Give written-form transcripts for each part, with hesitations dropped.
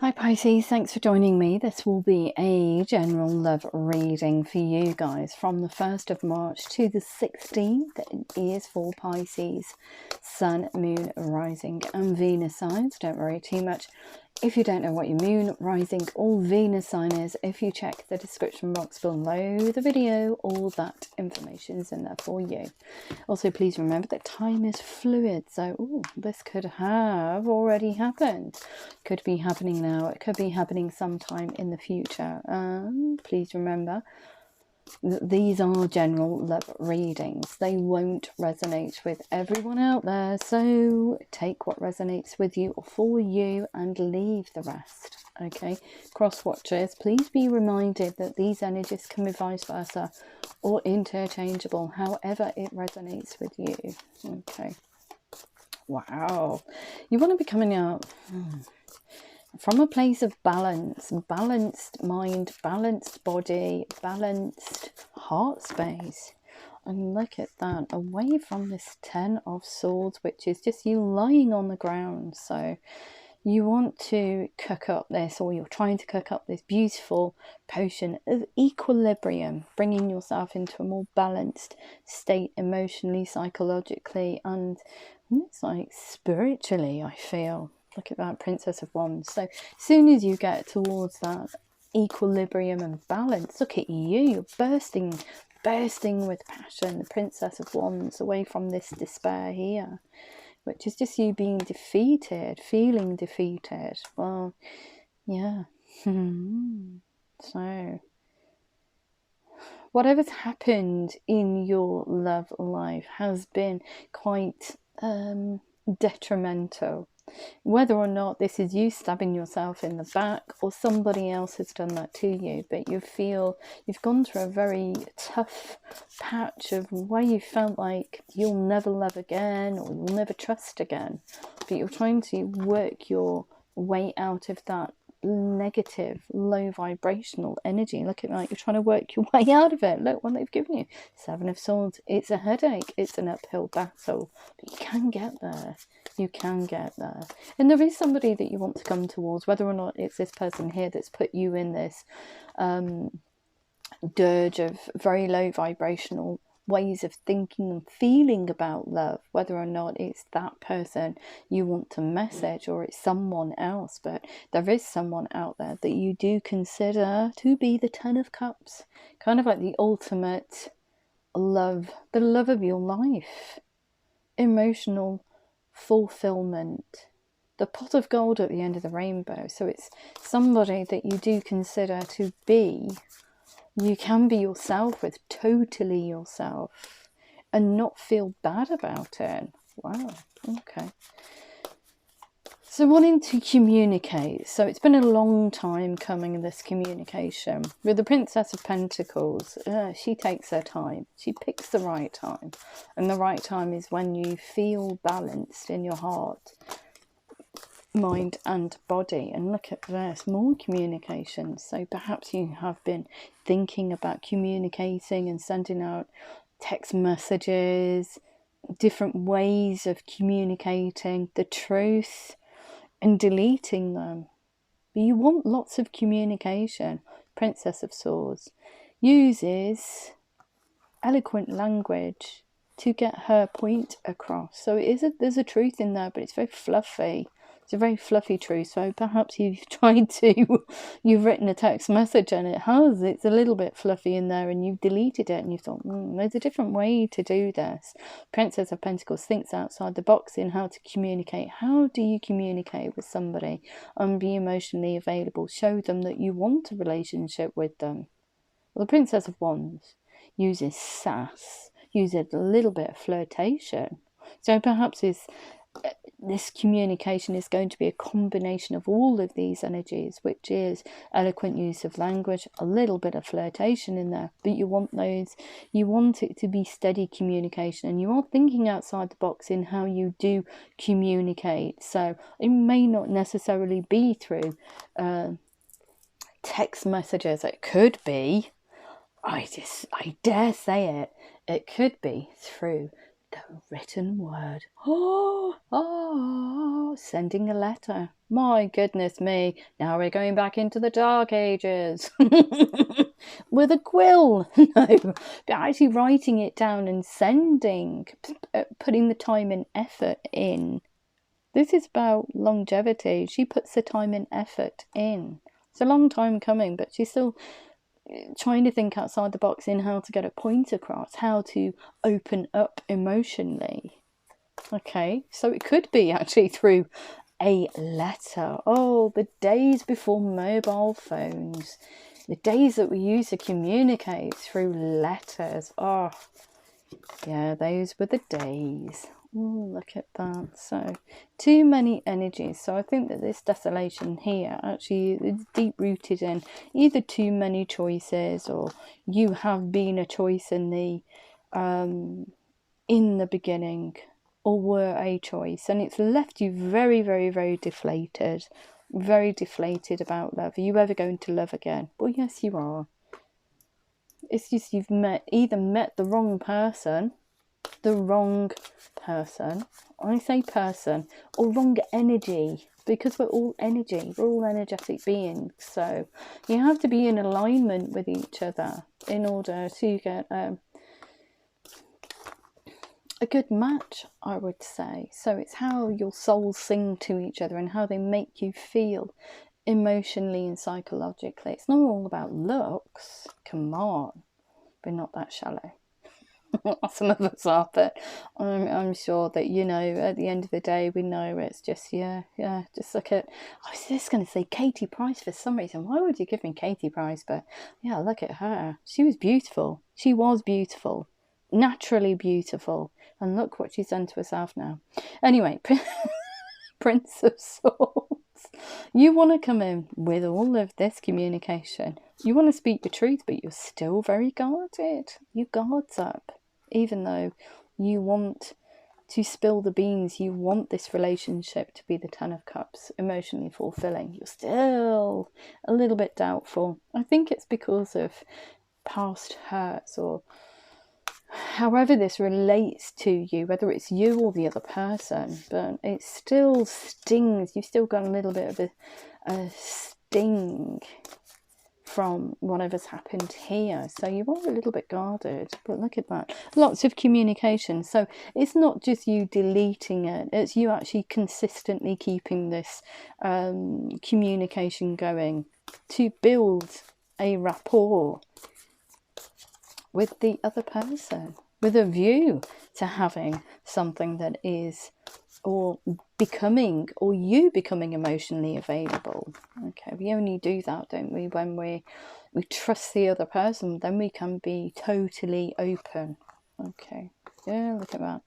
Hi Pisces, thanks for joining me. This will be a general love reading for you guys from the 1st of March to the 16th. It is for Pisces, Sun, Moon, Rising and Venus signs. Don't worry too much if you don't know what your Moon, Rising or Venus sign is. If you check the description box below the video, all that information is in there for you. Also, please remember that time is fluid, so this could have already happened. Could be happening now, it could be happening sometime in the future. Please remember that these are general love readings. They won't resonate with everyone out there, so take what resonates with you or for you and leave the rest. Okay, cross watchers, please be reminded that these energies can be vice versa or interchangeable, however it resonates with you. Okay, wow, you want to be coming out from a place of balance, balanced mind, balanced body, balanced heart space. And look at that, away from this 10 of Swords, which is just you lying on the ground. So you want to cook up this, or you're trying to cook up this beautiful potion of equilibrium, bringing yourself into a more balanced state emotionally, psychologically, and it's like spiritually, I feel. Look at that, Princess of Wands. So as soon as you get towards that equilibrium and balance, look at you, you're bursting with passion. The Princess of Wands, away from this despair here, which is just you being defeated, feeling defeated. Well, yeah. So whatever's happened in your love life has been quite detrimental. Whether or not this is you stabbing yourself in the back or somebody else has done that to you, but you feel you've gone through a very tough patch of where you felt like you'll never love again or you'll never trust again, but you're trying to work your way out of that negative, low vibrational energy. Look at that, you're trying to work your way out of it. Look what they've given you, 7 of Swords. It's a headache, it's an uphill battle, but you can get there. You can get there. And there is somebody that you want to come towards, whether or not it's this person here that's put you in this dirge of very low vibrational ways of thinking and feeling about love, whether or not it's that person you want to message or it's someone else. But there is someone out there that you do consider to be the 10 of Cups, kind of like the ultimate love, the love of your life, emotional fulfillment, the pot of gold at the end of the rainbow. So it's somebody that you do consider to be, you can be yourself with, totally yourself, and not feel bad about it. Wow, okay. So wanting to communicate. So it's been a long time coming, this communication. With the Princess of Pentacles, she takes her time. She picks the right time. And the right time is when you feel balanced in your heart, mind and body. And look at this, more communication. So perhaps you have been thinking about communicating and sending out text messages, different ways of communicating the truth, and deleting them. But you want lots of communication. Princess of Swords uses eloquent language to get her point across. So there's a truth in there, but it's very fluffy. It's a very fluffy truth. So perhaps you've you've written a text message and it's a little bit fluffy in there, and you've deleted it and you thought, there's a different way to do this. Princess of Pentacles thinks outside the box in how to communicate. How do you communicate with somebody and be emotionally available? Show them that you want a relationship with them. Well, the Princess of Wands uses sass, uses a little bit of flirtation. So perhaps this communication is going to be a combination of all of these energies, which is eloquent use of language, a little bit of flirtation in there, but you want it to be steady communication, and you are thinking outside the box in how you do communicate. So it may not necessarily be through text messages. It could be, I dare say it could be through the written word. Sending a letter. My goodness me. Now we're going back into the dark ages. With a quill. No, but actually writing it down and sending, putting the time and effort in. This is about longevity. She puts the time and effort in. It's a long time coming, but she's still trying to think outside the box in how to get a point across, how to open up emotionally. Okay, so it could be actually through a letter. Oh, the days before mobile phones, the days that we used to communicate through letters. Oh, yeah, those were the days. Oh, look at that. So, too many energies. So I think that this desolation here actually is deep rooted in either too many choices, or you have been a choice in the beginning, or were a choice, and it's left you very, very, very deflated about love. Are you ever going to love again? Well, yes, you are. It's just you've either met the wrong person, I say person, or wrong energy, because we're all energy, we're all energetic beings. So you have to be in alignment with each other in order to get a good match, I would say. So it's how your souls sing to each other and how they make you feel emotionally and psychologically. It's not all about looks. Come on, we're not that shallow. Some of us are, but I'm sure that, you know, at the end of the day, we know it's just, just look at, I was just going to say Katie Price for some reason. Why would you give me Katie Price? But yeah, look at her. She was beautiful. She was beautiful, naturally beautiful. And look what she's done to herself now. Anyway, Prince of Swords. You want to come in with all of this communication. You want to speak the truth, but you're still very guarded. Your guard's up. Even though you want to spill the beans, you want this relationship to be the 10 of Cups, emotionally fulfilling, you're still a little bit doubtful. I think it's because of past hurts, or however this relates to you, whether it's you or the other person, but it still stings. You've still got a little bit of a sting from whatever's happened here, so you are a little bit guarded. But look at that, lots of communication. So it's not just you deleting it, it's you actually consistently keeping this communication going to build a rapport with the other person, with a view to having something that is, or becoming, or you becoming emotionally available. Okay, we only do that, don't we, when we trust the other person, then we can be totally open. Okay, yeah, look at that.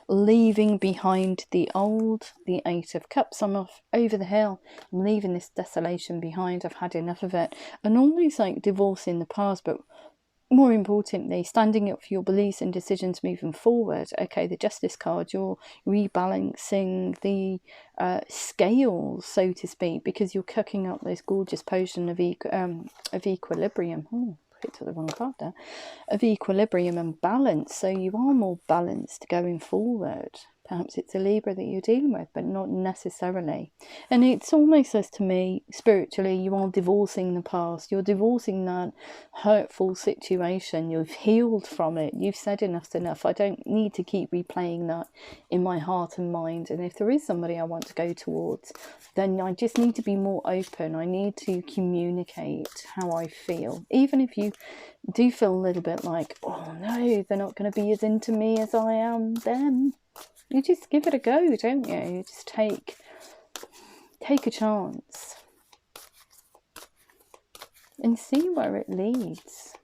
Leaving behind the old, the 8 of Cups. I'm off over the hill. I'm leaving this desolation behind. I've had enough of it. And almost like divorcing the past, but more importantly, standing up for your beliefs and decisions moving forward. Okay, the Justice card, you're rebalancing the scales, so to speak, because you're cooking up this gorgeous potion of equilibrium. Oh, put it to the wrong card there. Of equilibrium and balance. So you are more balanced going forward. Perhaps it's a Libra that you're dealing with, but not necessarily. And it's almost as to me, spiritually, you are divorcing the past. You're divorcing that hurtful situation. You've healed from it. You've said enough's enough. I don't need to keep replaying that in my heart and mind. And if there is somebody I want to go towards, then I just need to be more open. I need to communicate how I feel. Even if you do feel a little bit like, oh no, they're not going to be as into me as I am them. You just give it a go, don't you? You just take a chance and see where it leads.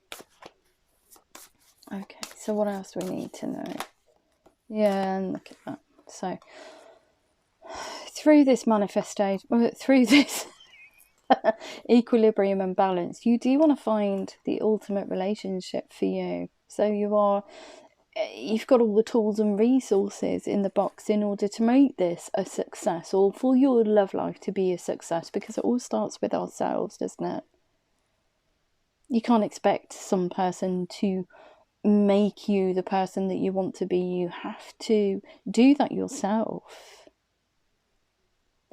Okay, so what else do we need to know? Yeah, and look at that. So through this manifestation, through this equilibrium and balance, you do want to find the ultimate relationship for you. So you've got all the tools and resources in the box in order to make this a success, or for your love life to be a success, because it all starts with ourselves, doesn't it? You can't expect some person to make you the person that you want to be. You have to do that yourself.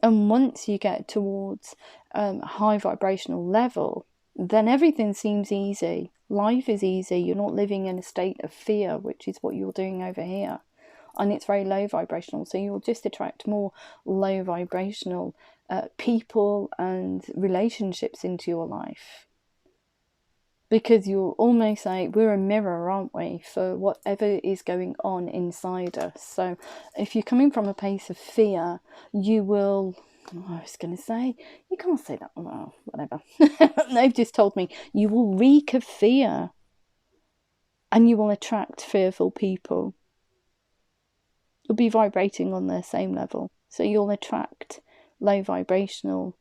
And once you get towards a high vibrational level, then everything seems easy. Life is easy. You're not living in a state of fear, which is what you're doing over here. And it's very low vibrational, so you'll just attract more low vibrational people and relationships into your life. Because you'll almost say, we're a mirror, aren't we, for whatever is going on inside us. So if you're coming from a place of fear, you will, I was going to say, you can't say that, well, whatever. They've just told me, you will reek of fear. And you will attract fearful people. You'll be vibrating on their same level. So you'll attract low vibrational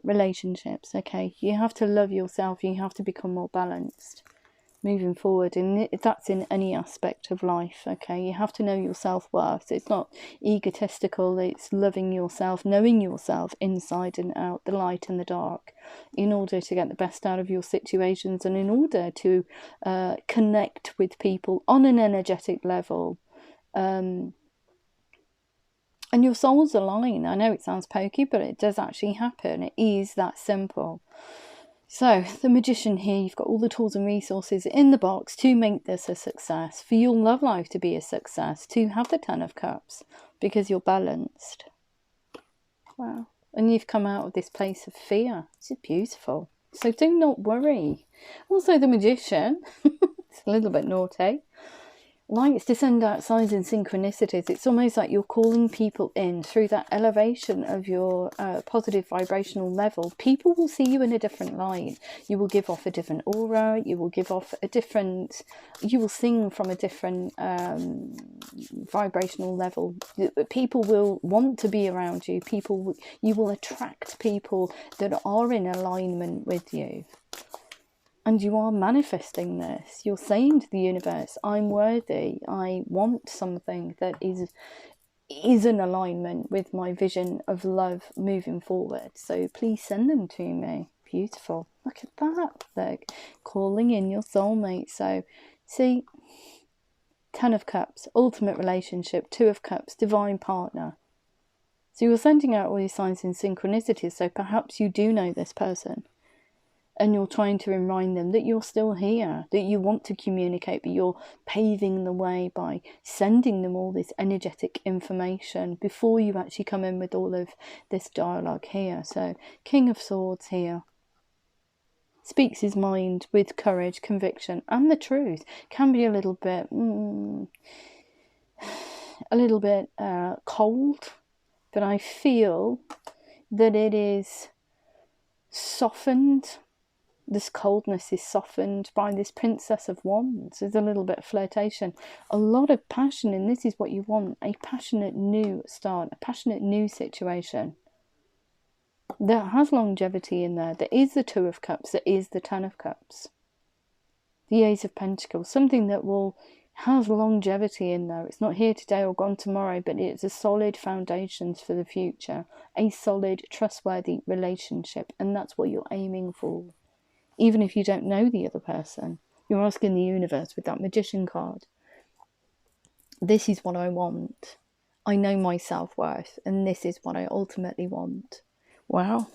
relationships. Okay, you have to love yourself. You have to become more balanced moving forward, and that's in any aspect of life. Okay, you have to know your self-worth. It's not egotistical, it's loving yourself, knowing yourself inside and out, the light and the dark, in order to get the best out of your situations, and in order to connect with people on an energetic level, and your souls align. I know it sounds pokey, but it does actually happen. It is that simple. So, the Magician here, you've got all the tools and resources in the box to make this a success, for your love life to be a success, to have the 10 of Cups, because you're balanced. Wow. And you've come out of this place of fear. This is beautiful. So do not worry. Also, the Magician, it's a little bit naughty, likes to send out signs and synchronicities. It's almost like you're calling people in through that elevation of your positive vibrational level. People will see you in a different light. You will give off a different aura. You will give off a different, you will sing from a different vibrational level. People will want to be around you. You will attract people that are in alignment with you. And you are manifesting this. You're saying to the universe, I'm worthy. I want something that is in alignment with my vision of love moving forward. So please send them to me. Beautiful. Look at that. Look, calling in your soulmate. So, see, 10 of Cups, ultimate relationship, 2 of Cups, divine partner. So you're sending out all these signs and synchronicities. So perhaps you do know this person. And you're trying to remind them that you're still here, that you want to communicate, but you're paving the way by sending them all this energetic information before you actually come in with all of this dialogue here. So, King of Swords here speaks his mind with courage, conviction, and the truth. Can be a little bit cold, but I feel that it is softened. This coldness is softened by this Princess of Wands. There's a little bit of flirtation, a lot of passion, and this is what you want, a passionate new start, a passionate new situation that has longevity in there. There is the 2 of Cups, there is the 10 of Cups, the Ace of Pentacles, something that has longevity in there. It's not here today or gone tomorrow, but it's a solid foundations for the future, a solid, trustworthy relationship, and that's what you're aiming for. Even if you don't know the other person, you're asking the universe with that Magician card, this is what I want. I know my self-worth, and this is what I ultimately want. Wow.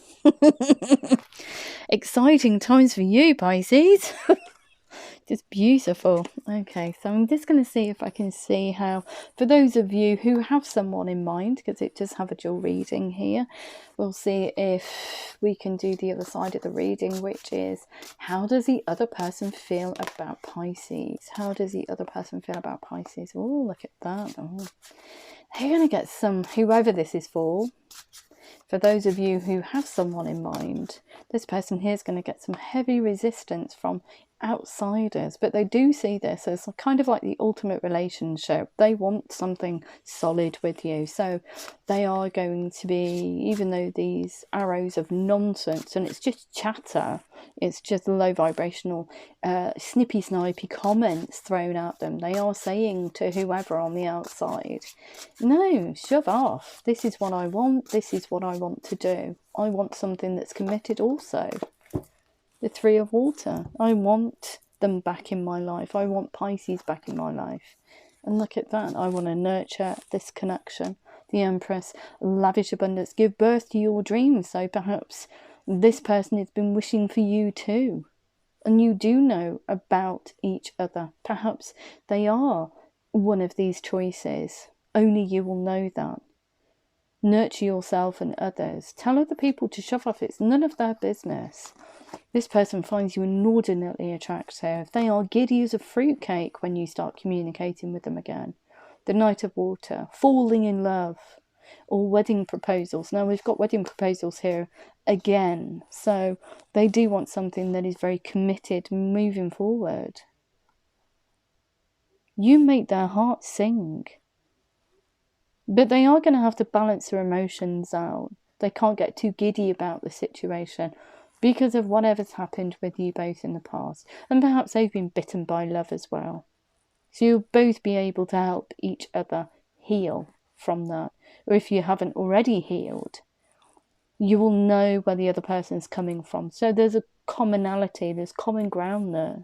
Exciting times for you, Pisces. Just beautiful. Okay, so I'm just going to see if I can see how, for those of you who have someone in mind, because it does have a dual reading here, we'll see if we can do the other side of the reading, which is, how does the other person feel about Pisces? How does the other person feel about Pisces? Oh, look at that. Oh. They're going to get some, whoever this is for those of you who have someone in mind, this person here is going to get some heavy resistance from outsiders, but they do see this as kind of like the ultimate relationship. They want something solid with you, so they are going to be, even though these arrows of nonsense and it's just chatter, it's just low vibrational snippy snipey comments thrown at them, they are saying to whoever on the outside, no, shove off, this is what I want, this is what I want to do. I want something that's committed also. The 3 of Water. I want them back in my life. I want Pisces back in my life. And look at that. I want to nurture this connection. The Empress, lavish abundance, give birth to your dreams. So perhaps this person has been wishing for you too. And you do know about each other. Perhaps they are one of these choices. Only you will know that. Nurture yourself and others. Tell other people to shove off. It's none of their business. This person finds you inordinately attractive. They are giddy as a fruitcake when you start communicating with them again. The Knight of Water, falling in love, or wedding proposals. Now we've got wedding proposals here again. So they do want something that is very committed, moving forward. You make their hearts sing. But they are going to have to balance their emotions out. They can't get too giddy about the situation because of whatever's happened with you both in the past. And perhaps they've been bitten by love as well. So you'll both be able to help each other heal from that. Or if you haven't already healed, you will know where the other person's coming from. So there's a commonality, there's common ground there.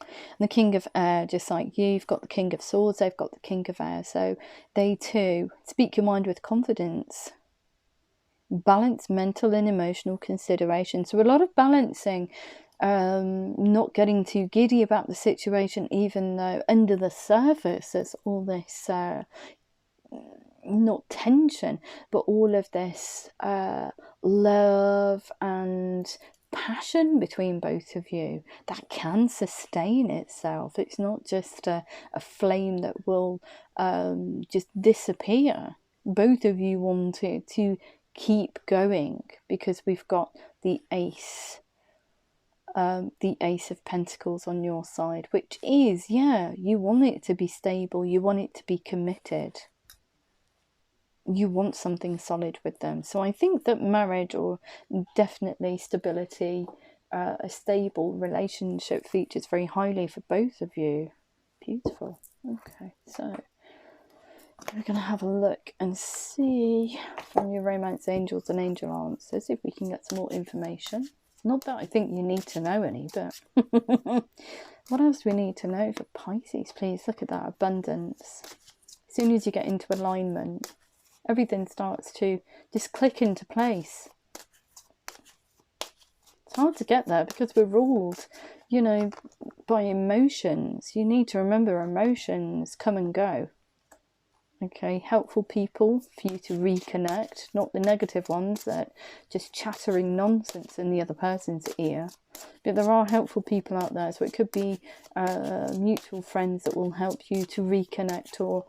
And the King of Air, just like you've got the King of Swords, they've got the King of Air. So they too speak your mind with confidence. Balance mental and emotional consideration. So a lot of balancing, not getting too giddy about the situation, even though under the surface there's all this not tension, but all of this love and passion between both of you that can sustain itself. It's not just a flame that will just disappear. Both of you wanted to keep going because we've got the Ace of Pentacles on your side, which is, yeah, you want it to be stable, you want it to be committed, you want something solid with them. So I think that marriage, or definitely stability, a stable relationship features very highly for both of you. Beautiful. Okay, so we're going to have a look and see from your romance angels and angel answers if we can get some more information. Not that I think you need to know any, but what else do we need to know for Pisces? Please look at that abundance. As soon as you get into alignment, everything starts to just click into place. It's hard to get there because we're ruled, you know, by emotions. You need to remember emotions come and go. Okay, helpful people for you to reconnect, not the negative ones that just chattering nonsense in the other person's ear. But there are helpful people out there, so it could be mutual friends that will help you to reconnect or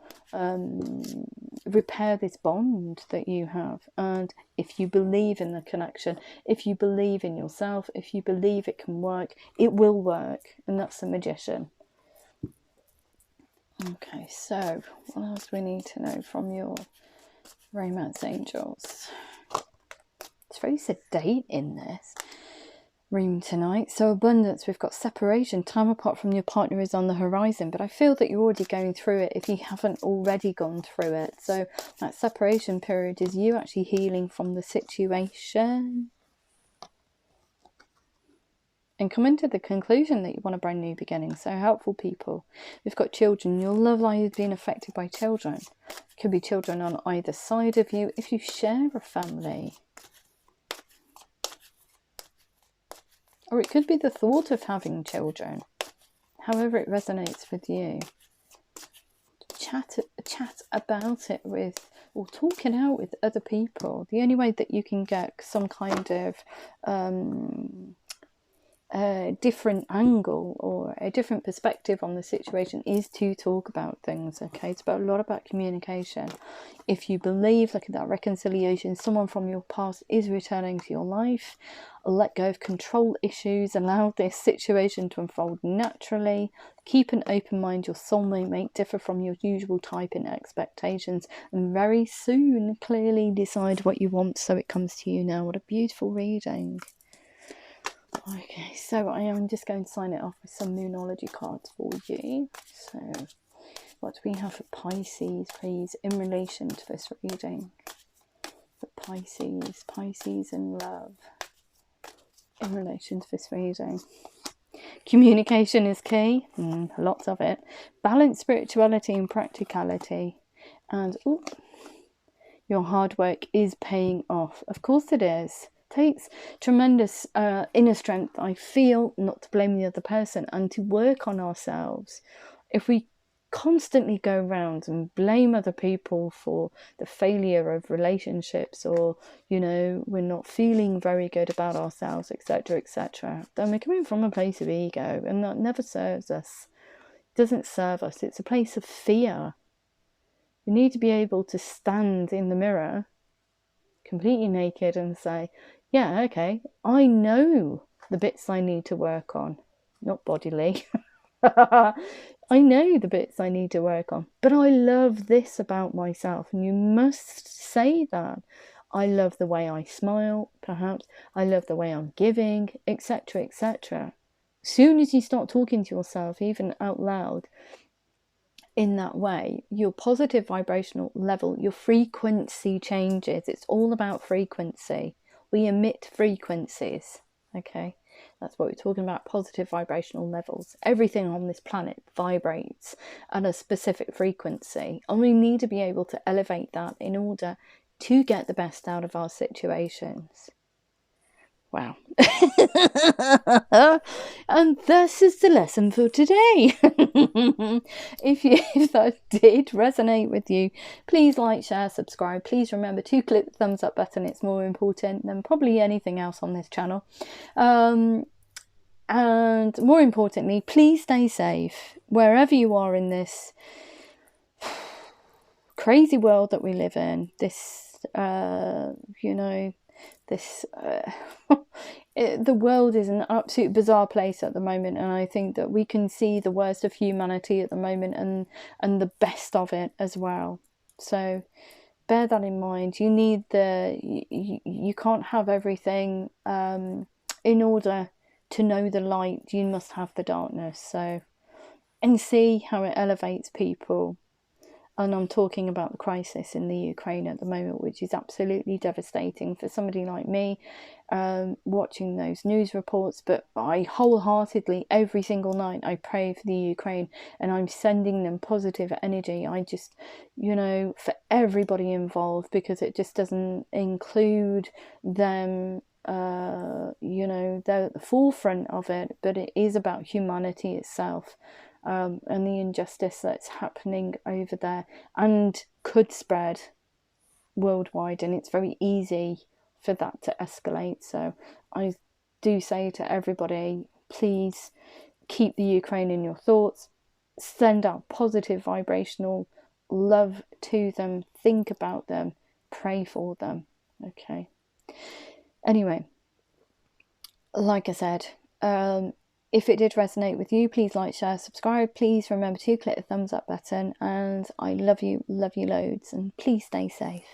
repair this bond that you have. And if you believe in the connection, if you believe in yourself, if you believe it can work, it will work. And that's the Magician. Okay, so what else do we need to know from your romance angels? It's very sedate in this room tonight. So abundance, we've got separation. Time apart from your partner is on the horizon, but I feel that you're already going through it if you haven't already gone through it. So that separation period is you actually healing from the situation and coming to the conclusion that you want a brand new beginning. So helpful people. We've got children. Your love life is being affected by children. Could be children on either side of you if you share a family. Or it could be the thought of having children. However it resonates with you. Chat about it with, or talk it out with other people. The only way that you can get some kind of a different angle or a different perspective on the situation is to talk about things. Okay, it's about a lot about communication. If you believe, look at that reconciliation, someone from your past is returning to your life. Let go of control issues, allow this situation to unfold naturally. Keep an open mind. Your soulmate may differ from your usual type in expectations, and very soon clearly decide what you want so it comes to you now. What a beautiful reading. Okay, so I am just going to sign it off with some Moonology cards for you. So, what do we have for Pisces, please, in relation to this reading? For Pisces in love, in relation to this reading. Communication is key. Lots of it. Balance spirituality and practicality. And your hard work is paying off. Of course it is. Takes tremendous inner strength, I feel, not to blame the other person and to work on ourselves. If we constantly go around and blame other people for the failure of relationships, or we're not feeling very good about ourselves, etc., then we're coming from a place of ego, and that never serves us. It doesn't serve us. It's a place of fear. You need to be able to stand in the mirror completely naked and say, yeah, okay, I know the bits I need to work on, not bodily. I know the bits I need to work on, but I love this about myself. And you must say that. I love the way I smile, perhaps. I love the way I'm giving, etc., etc. Soon as you start talking to yourself, even out loud, in that way, your positive vibrational level, your frequency changes. It's all about frequency. We emit frequencies. Okay, that's what we're talking about, positive vibrational levels. Everything on this planet vibrates at a specific frequency, and we need to be able to elevate that in order to get the best out of our situations. Wow. And this is the lesson for today. If that did resonate with you, please like, share, subscribe. Please remember to click the thumbs up button. It's more important than probably anything else on this channel. And more importantly, please stay safe wherever you are in this crazy world that we live in. This, the world is an absolute bizarre place at the moment, and I think that we can see the worst of humanity at the moment and the best of it as well. So bear that in mind. You need you can't have everything. In order to know the light, you must have the darkness. So, and see how it elevates people. And I'm talking about the crisis in the Ukraine at the moment, which is absolutely devastating for somebody like me, watching those news reports. But I wholeheartedly, every single night, I pray for the Ukraine, and I'm sending them positive energy. I just, for everybody involved, because it just doesn't include them, they're at the forefront of it, but it is about humanity itself. And the injustice that's happening over there and could spread worldwide, and it's very easy for that to escalate. So I do say to everybody, please keep the Ukraine in your thoughts, send out positive vibrational love to them, think about them, pray for them. Okay, anyway, like I said, if it did resonate with you, please like, share, subscribe. Please remember to click the thumbs up button. And I love you loads. And please stay safe.